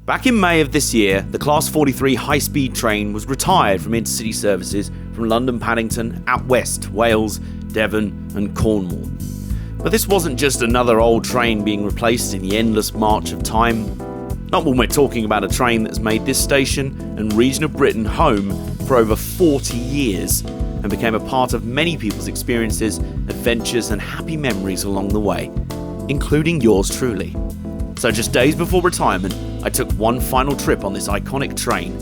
Back in May of this year, the Class 43 high-speed train was retired from Intercity services from London Paddington out west, Wales, Devon and Cornwall. But this wasn't just another old train being replaced in the endless march of time. Not when we're talking about a train that's made this station and region of Britain home for over 40 years and became a part of many people's experiences, adventures and happy memories along the way, including yours truly. So just days before retirement, I took one final trip on this iconic train.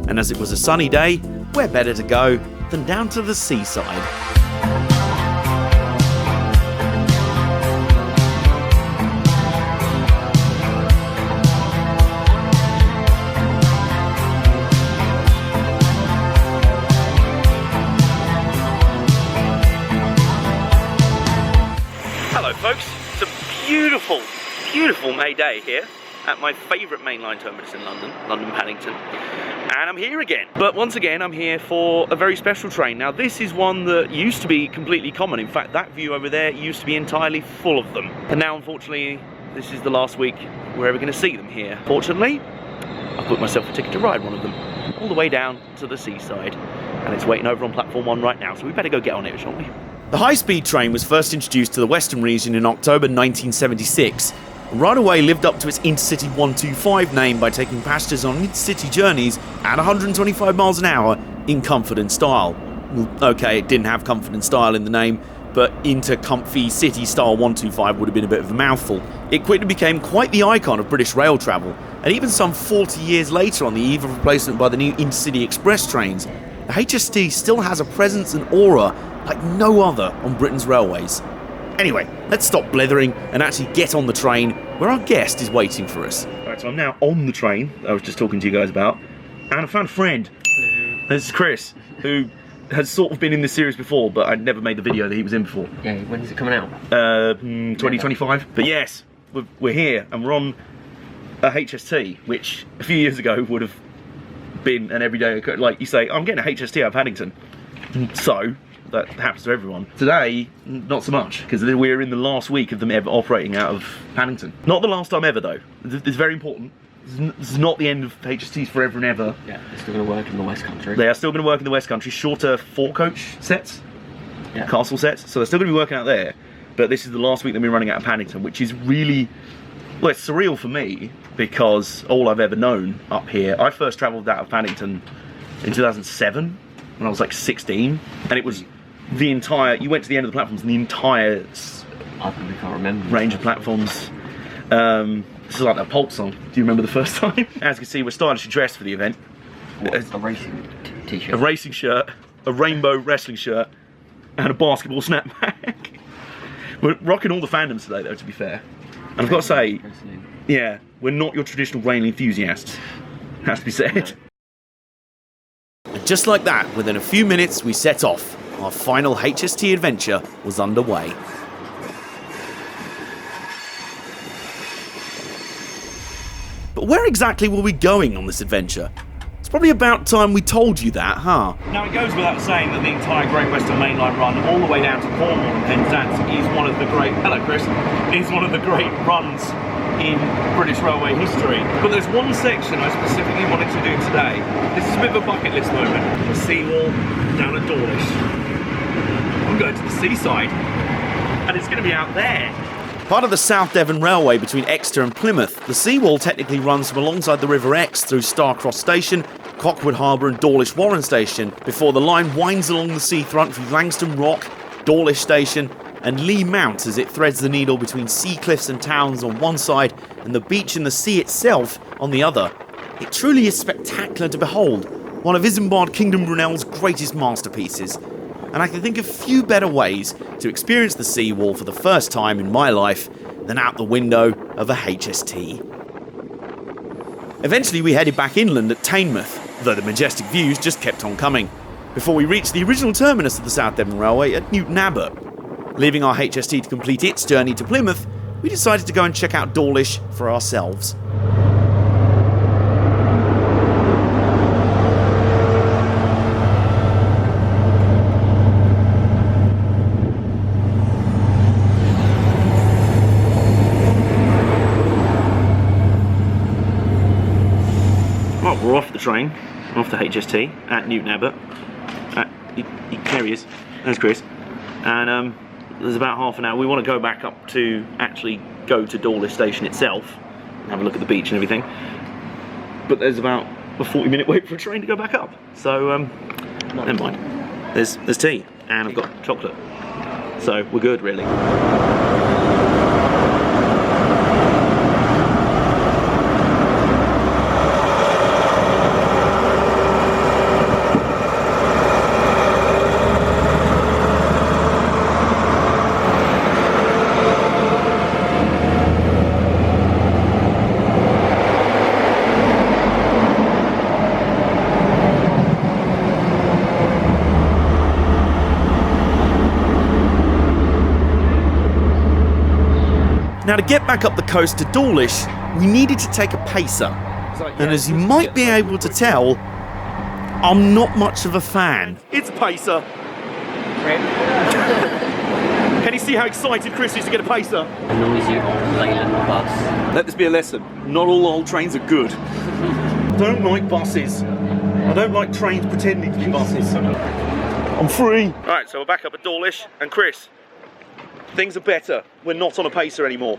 And as it was a sunny day, where better to go than down to the seaside? Hello folks, it's a beautiful May day here at my favourite mainline terminus in London, London Paddington, and I'm here again. But once again, I'm here for a very special train. Now this is one that used to be completely common. In fact, that view over there used to be entirely full of them. And now unfortunately, this is the last week we're ever going to see them here. Fortunately, I've booked myself a ticket to ride one of them, all the way down to the seaside. And it's waiting over on platform 1 right now, so we better go get on it, shan't we? The high-speed train was first introduced to the Western region in October 1976, and right away lived up to its Intercity 125 name by taking passengers on intercity journeys at 125 miles an hour in comfort and style. Well, okay, it didn't have comfort and style in the name, but Intercomfy City Style 125 would have been a bit of a mouthful. It quickly became quite the icon of British rail travel, and even some 40 years later, on the eve of replacement by the new Intercity Express trains, the HST still has a presence and aura like no other on Britain's railways. Anyway, let's stop blithering and actually get on the train where our guest is waiting for us. Alright, so I'm now on the train I was just talking to you guys about, and I found a friend. Hello. This is Chris, who has sort of been in this series before, but I'd never made the video that he was in before. Yeah, when is it coming out? 2025. But yes, we're here, and we're on a HST, which a few years ago would have been an everyday, like you say, I'm getting a HST out of Paddington. So, that happens to everyone. Today, not so much, because we're in the last week of them ever operating out of Paddington. Not the last time ever, though. It's very important. This is not the end of HSTs forever and ever. Yeah, they're still going to work in the West Country. They are still going to work in the West Country. Shorter 4-coach sets, yeah. Castle sets. So they're still going to be working out there. But this is the last week that we're running out of Paddington, which is really, well, it's surreal for me, because all I've ever known up here, I first travelled out of Paddington in 2007, when I was like 16, and it was the entire, you went to the end of the platforms and the entire I probably can't remember range of platforms. This is like that Pulp song. Do you remember the first time? As you can see, we're stylishly dressed for the event. What, a racing t-shirt? A racing shirt, a rainbow wrestling shirt, and a basketball snapback. We're rocking all the fandoms today, though, to be fair. And I've got to say, yeah, we're not your traditional rail enthusiasts. Has to be said. And just like that, within a few minutes, we set off. Our final HST adventure was underway. But where exactly were we going on this adventure? It's probably about time we told you that, huh? Now it goes without saying that the entire Great Western Mainline run, all the way down to Cornwall and Penzance, is one of the great, hello Chris, is one of the great runs in British railway history. But there's one section I specifically wanted to do today. This is a bit of a bucket list moment. The seawall down at Dawlish. I'm going to the seaside, and it's going to be out there. Part of the South Devon Railway between Exeter and Plymouth, the seawall technically runs from alongside the River Exe through Starcross Station, Cockwood Harbour and Dawlish Warren Station, before the line winds along the seafront through Langston Rock, Dawlish Station and Lee Mount as it threads the needle between sea cliffs and towns on one side and the beach and the sea itself on the other. It truly is spectacular to behold, one of Isambard Kingdom Brunel's greatest masterpieces. And I can think of few better ways to experience the seawall for the first time in my life than out the window of a HST. Eventually we headed back inland at Teignmouth, though the majestic views just kept on coming, before we reached the original terminus of the South Devon Railway at Newton Abbot. Leaving our HST to complete its journey to Plymouth, we decided to go and check out Dawlish for ourselves. Well, we're off the train, off the HST at Newton Abbot. There he is, there's Chris. And there's about half an hour. We want to go back up to actually go to Dawlish station itself, and have a look at the beach and everything. But there's about a 40-minute wait for a train to go back up. So, never mind. There's tea, and I've got chocolate. So, we're good, really. Now, to get back up the coast to Dawlish, we needed to take a pacer. And as you might be able to tell, I'm not much of a fan. It's a pacer. Can you see how excited Chris is to get a pacer? A noisy old Leyland bus. Let this be a lesson. Not all old trains are good. I don't like buses. I don't like trains pretending to be buses. I'm free. Alright, so we're back up at Dawlish, and Chris, things are better. We're not on a pacer anymore.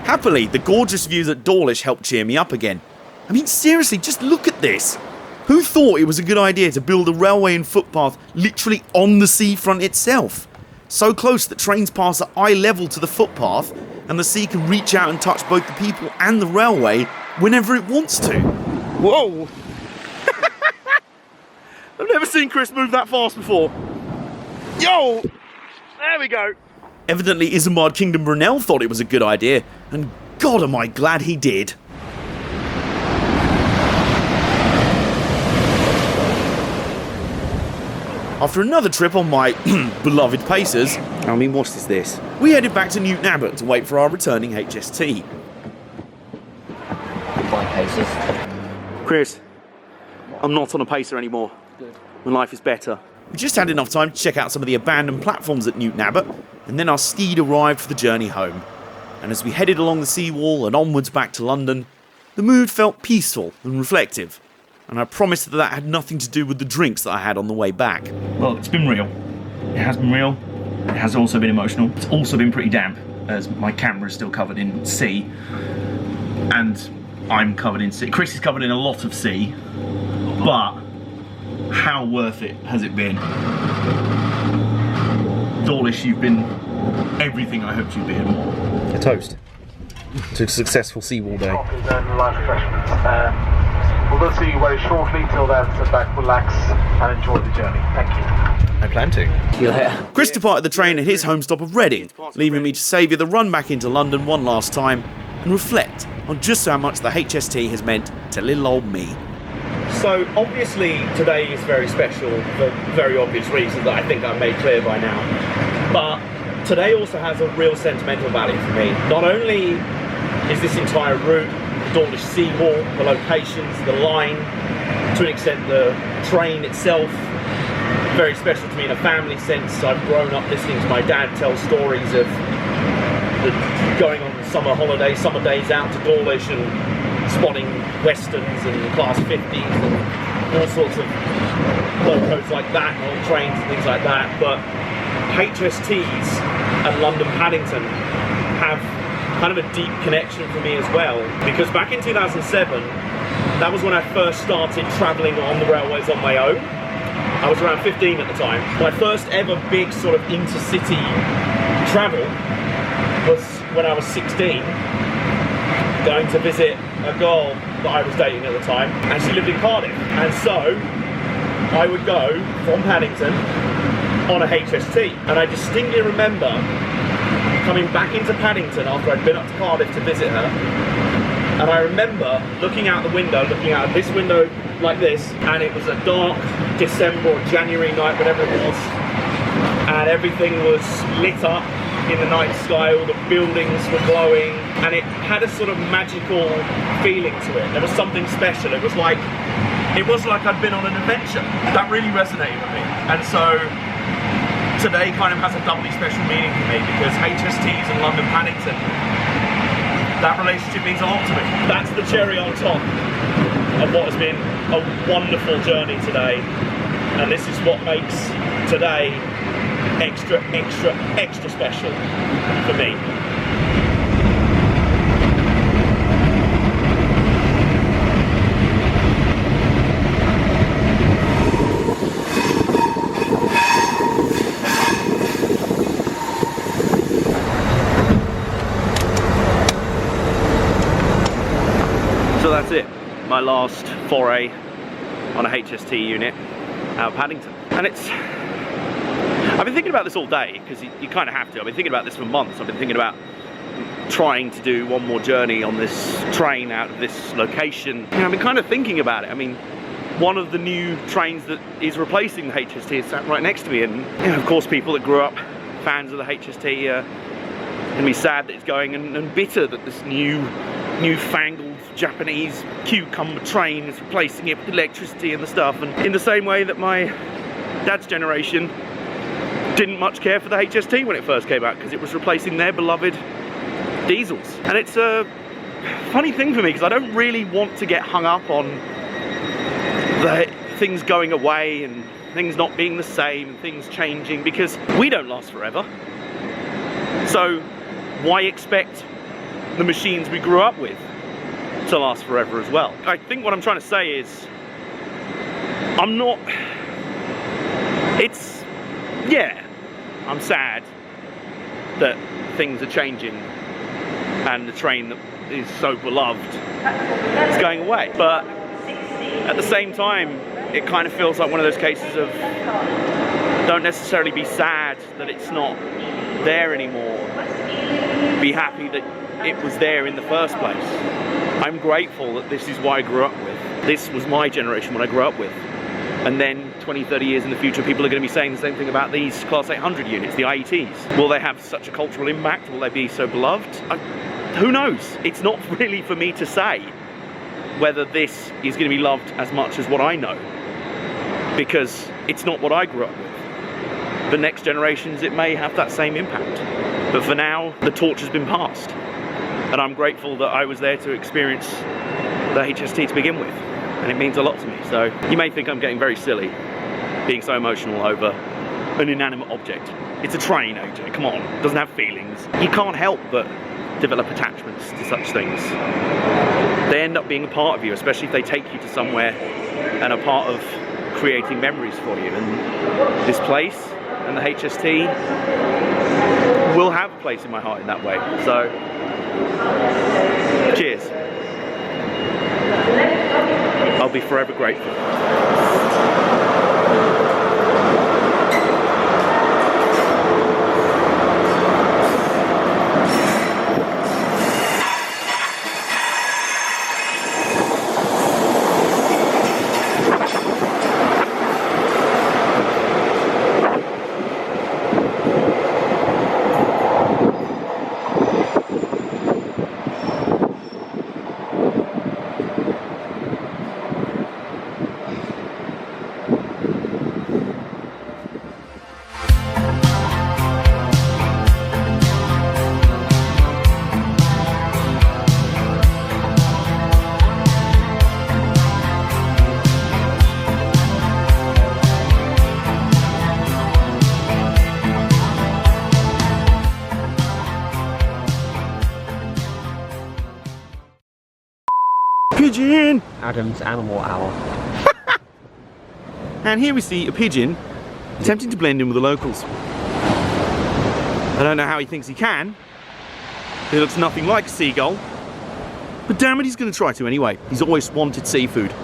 Happily, the gorgeous views at Dawlish helped cheer me up again. I mean, seriously, just look at this. Who thought it was a good idea to build a railway and footpath literally on the seafront itself? So close that trains pass at eye level to the footpath, and the sea can reach out and touch both the people and the railway whenever it wants to. Whoa! I've never seen Chris move that fast before. Yo! There we go. Evidently, Isambard Kingdom Brunel thought it was a good idea, and God am I glad he did. After another trip on my beloved pacers, I mean, what is this? we headed back to Newton Abbot to wait for our returning HST. Goodbye, Pacers. Chris, I'm not on a pacer anymore. Good. My life is better. We just had enough time to check out some of the abandoned platforms at Newton Abbot, and then our steed arrived for the journey home. And as we headed along the seawall and onwards back to London, the mood felt peaceful and reflective, and I promised that that had nothing to do with the drinks that I had on the way back. Well, it's been real. It has been real. It has also been emotional. It's also been pretty damp, as my camera is still covered in sea, and I'm covered in sea. Chris is covered in a lot of sea, but how worth it has it been? Dawlish, you've been everything I hoped you'd be and more. A toast to a successful seawall day. We'll see you very shortly. Till then, sit back, relax, and enjoy the journey. Thank you. I plan to. See you later. Chris departed the train at his home stop of Reading, leaving me to saviour the run back into London one last time and reflect on just how much the HST has meant to little old me. So obviously today is very special for very obvious reasons that I think I've made clear by now. But today also has a real sentimental value for me. Not only is this entire route, the Dawlish Sea Wall, the locations, the line, to an extent the train itself, very special to me in a family sense. I've grown up listening to my dad tell stories of going on summer holidays, summer days out to Dawlish and spotting westerns and class 50s and all sorts of locos like that, and old trains and things like that. But HSTs and London Paddington have kind of a deep connection for me as well, because back in 2007, that was when I first started travelling on the railways on my own. I was around 15 at the time. My first ever big sort of intercity travel was when I was 16, going to visit a girl that I was dating at the time, and she lived in Cardiff. And so I would go from Paddington on a HST, and I distinctly remember coming back into Paddington after I'd been up to Cardiff to visit her, and I remember looking out the window, looking out this window like this, and it was a dark December or January night, whatever it was, and everything was lit up in the night sky, all the buildings were glowing, and it had a sort of magical feeling to it. There was something special. It was like I'd been on an adventure. That really resonated with me, and so today kind of has a doubly special meaning for me, because HSTs and London Paddington That relationship means a lot to me. That's the cherry on top of what has been a wonderful journey today. And this is what makes today extra, extra, extra special for me. So that's it, my last foray on a HST unit out of Paddington. And I've been thinking about this all day, because you kind of have to. I've been thinking about this for months. I've been thinking about trying to do one more journey on this train out of this location. You know, I've been kind of thinking about it. I mean, one of the new trains that is replacing the HST is sat right next to me, and you know, of course people that grew up fans of the HST are going to be sad that it's going, and bitter that this newfangled Japanese cucumber train is replacing it with electricity and the stuff. And in the same way that my dad's generation didn't much care for the HST when it first came out, because it was replacing their beloved diesels. And it's a funny thing for me, because I don't really want to get hung up on the things going away and things not being the same and things changing, because we don't last forever. So why expect the machines we grew up with to last forever as well? I think what I'm trying to say is, I'm sad that things are changing and the train that is so beloved is going away. But at the same time, it kind of feels like one of those cases of don't necessarily be sad that it's not there anymore. Be happy that it was there in the first place. I'm grateful that this is what I grew up with. This was my generation, what I grew up with. And then 20, 30 years in the future, people are going to be saying the same thing about these Class 800 units, the IETs. Will they have such a cultural impact? Will they be so beloved? Who knows? It's not really for me to say whether this is going to be loved as much as what I know, because it's not what I grew up with. The next generations, it may have that same impact. But for now, the torch has been passed. And I'm grateful that I was there to experience the HST to begin with. And it means a lot to me. So you may think I'm getting very silly, being so emotional over an inanimate object. It's a train, AJ, come on, it doesn't have feelings. You can't help but develop attachments to such things. They end up being a part of you, especially if they take you to somewhere and are part of creating memories for you. And this place and the HST will have a place in my heart in that way. So, cheers. I'll be forever grateful. Pigeon! Adam's Animal Hour. And here we see a pigeon attempting to blend in with the locals. I don't know how he thinks he can. He looks nothing like a seagull. But damn it, he's going to try to anyway. He's always wanted seafood.